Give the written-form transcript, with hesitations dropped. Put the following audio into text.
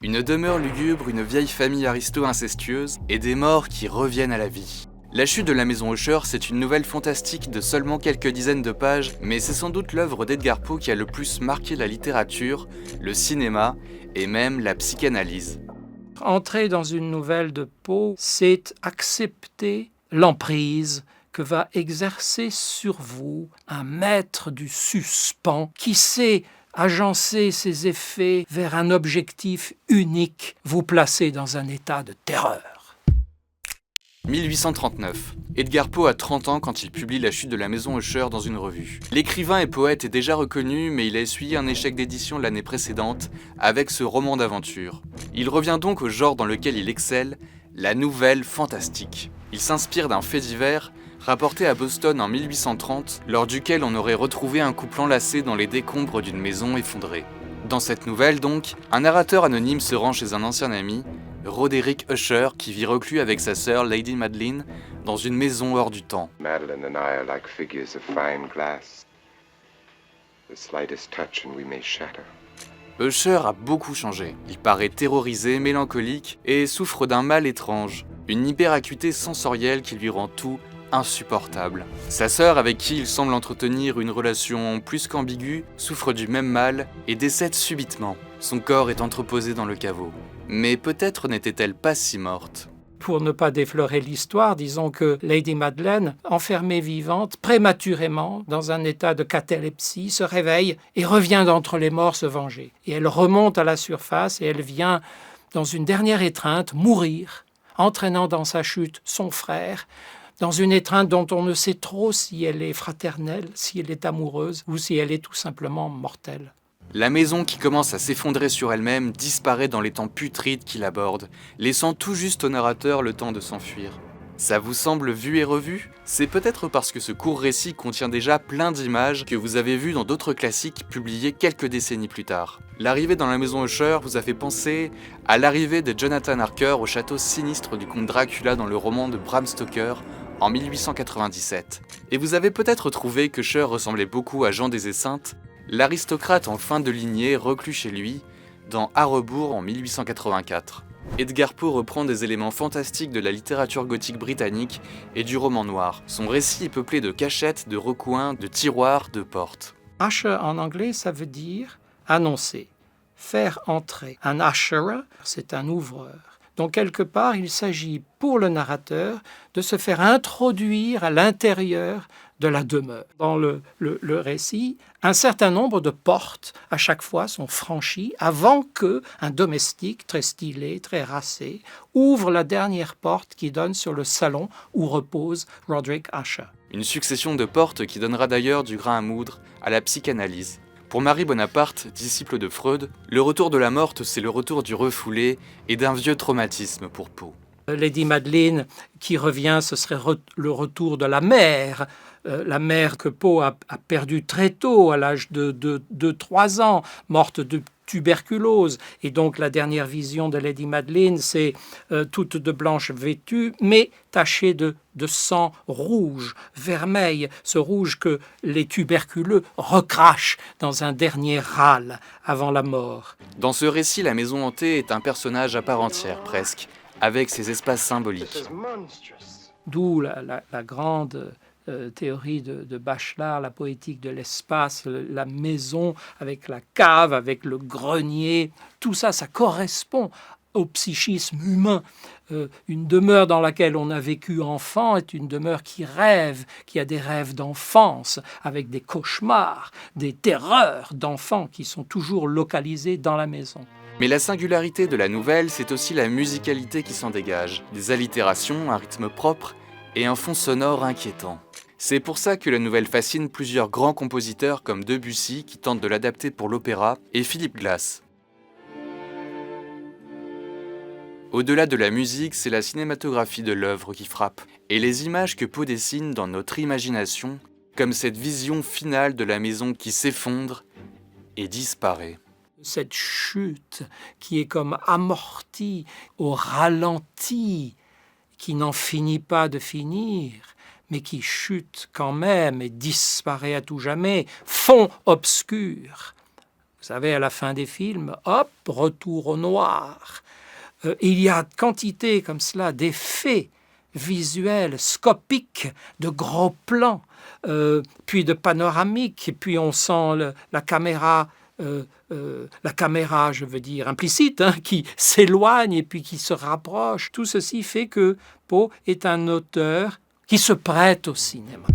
Une demeure lugubre, une vieille famille aristo-incestueuse et des morts qui reviennent à la vie. La chute de la maison Usher, c'est une nouvelle fantastique de seulement quelques dizaines de pages, mais c'est sans doute l'œuvre d'Edgar Poe qui a le plus marqué la littérature, le cinéma et même la psychanalyse. Entrer dans une nouvelle de Poe, c'est accepter l'emprise que va exercer sur vous un maître du suspens qui sait agencer ses effets vers un objectif unique, vous placer dans un état de terreur. 1839. Edgar Poe a 30 ans quand il publie La chute de la maison Usher dans une revue. L'écrivain et poète est déjà reconnu, mais il a essuyé un échec d'édition l'année précédente avec ce roman d'aventure. Il revient donc au genre dans lequel il excelle, la nouvelle fantastique. Il s'inspire d'un fait divers rapporté à Boston en 1830, lors duquel on aurait retrouvé un couple enlacé dans les décombres d'une maison effondrée. Dans cette nouvelle donc, un narrateur anonyme se rend chez un ancien ami, Roderick Usher, qui vit reclus avec sa sœur Lady Madeline dans une maison hors du temps. Madeline and I are like figures of fine glass. The slightest touch and we may shatter. Usher a beaucoup changé. Il paraît terrorisé, mélancolique et souffre d'un mal étrange, une hyperacuité sensorielle qui lui rend tout insupportable. Sa sœur, avec qui il semble entretenir une relation plus qu'ambiguë, souffre du même mal et décède subitement. Son corps est entreposé dans le caveau. Mais peut-être n'était-elle pas si morte. Pour ne pas déflorer l'histoire, disons que Lady Madeleine, enfermée vivante, prématurément, dans un état de catalepsie, se réveille et revient d'entre les morts se venger. Et elle remonte à la surface et elle vient, dans une dernière étreinte, mourir, entraînant dans sa chute son frère, dans une étreinte dont on ne sait trop si elle est fraternelle, si elle est amoureuse ou si elle est tout simplement mortelle. La maison qui commence à s'effondrer sur elle-même disparaît dans les temps putrides qui l'abordent, laissant tout juste au narrateur le temps de s'enfuir. Ça vous semble vu et revu ? C'est peut-être parce que ce court récit contient déjà plein d'images que vous avez vues dans d'autres classiques publiés quelques décennies plus tard. L'arrivée dans la maison Usher vous a fait penser à l'arrivée de Jonathan Harker au château sinistre du comte Dracula dans le roman de Bram Stoker en 1897. Et vous avez peut-être trouvé que Usher ressemblait beaucoup à Jean des Esseintes, l'aristocrate en fin de lignée reclus chez lui dans À rebours en 1884. Edgar Poe reprend des éléments fantastiques de la littérature gothique britannique et du roman noir. Son récit est peuplé de cachettes, de recoins, de tiroirs, de portes. Usher en anglais, ça veut dire annoncer, faire entrer. Un usherer, c'est un ouvreur. Donc quelque part, il s'agit pour le narrateur de se faire introduire à l'intérieur de la demeure. Dans le récit, un certain nombre de portes, à chaque fois, sont franchies avant qu'un domestique très stylé, très racé, ouvre la dernière porte qui donne sur le salon où repose Roderick Usher. Une succession de portes qui donnera d'ailleurs du grain à moudre à la psychanalyse. Pour Marie Bonaparte, disciple de Freud, le retour de la morte, c'est le retour du refoulé et d'un vieux traumatisme pour Poe. Lady Madeline qui revient, ce serait le retour de la mère que Poe a perdue très tôt, à l'âge de 3 ans, morte de tuberculose. Et donc la dernière vision de Lady Madeline, c'est toute de blanche vêtue, mais tachée de sang rouge, vermeil, ce rouge que les tuberculeux recrachent dans un dernier râle avant la mort. Dans ce récit, la maison hantée est un personnage à part entière, presque, avec ses espaces symboliques. D'où la grande théorie de Bachelard, la poétique de l'espace, la maison avec la cave, avec le grenier, tout ça, ça correspond au psychisme humain. Une demeure dans laquelle on a vécu enfant est une demeure qui rêve, qui a des rêves d'enfance, avec des cauchemars, des terreurs d'enfants qui sont toujours localisés dans la maison. Mais la singularité de la nouvelle, c'est aussi la musicalité qui s'en dégage. Des allitérations, un rythme propre et un fond sonore inquiétant. C'est pour ça que la nouvelle fascine plusieurs grands compositeurs comme Debussy, qui tente de l'adapter pour l'opéra, et Philip Glass. Au-delà de la musique, c'est la cinématographie de l'œuvre qui frappe, et les images que Poe dessine dans notre imagination, comme cette vision finale de la maison qui s'effondre et disparaît. Cette chute qui est comme amortie au ralenti, qui n'en finit pas de finir, mais qui chute quand même et disparaît à tout jamais, fond obscur. Vous savez, à la fin des films, hop, retour au noir. Il y a quantité comme cela d'effets visuels, scopiques, de gros plans, puis de panoramiques, et puis on sent la caméra, je veux dire, implicite, qui s'éloigne et puis qui se rapproche. Tout ceci fait que Poe est un auteur qui se prête au cinéma.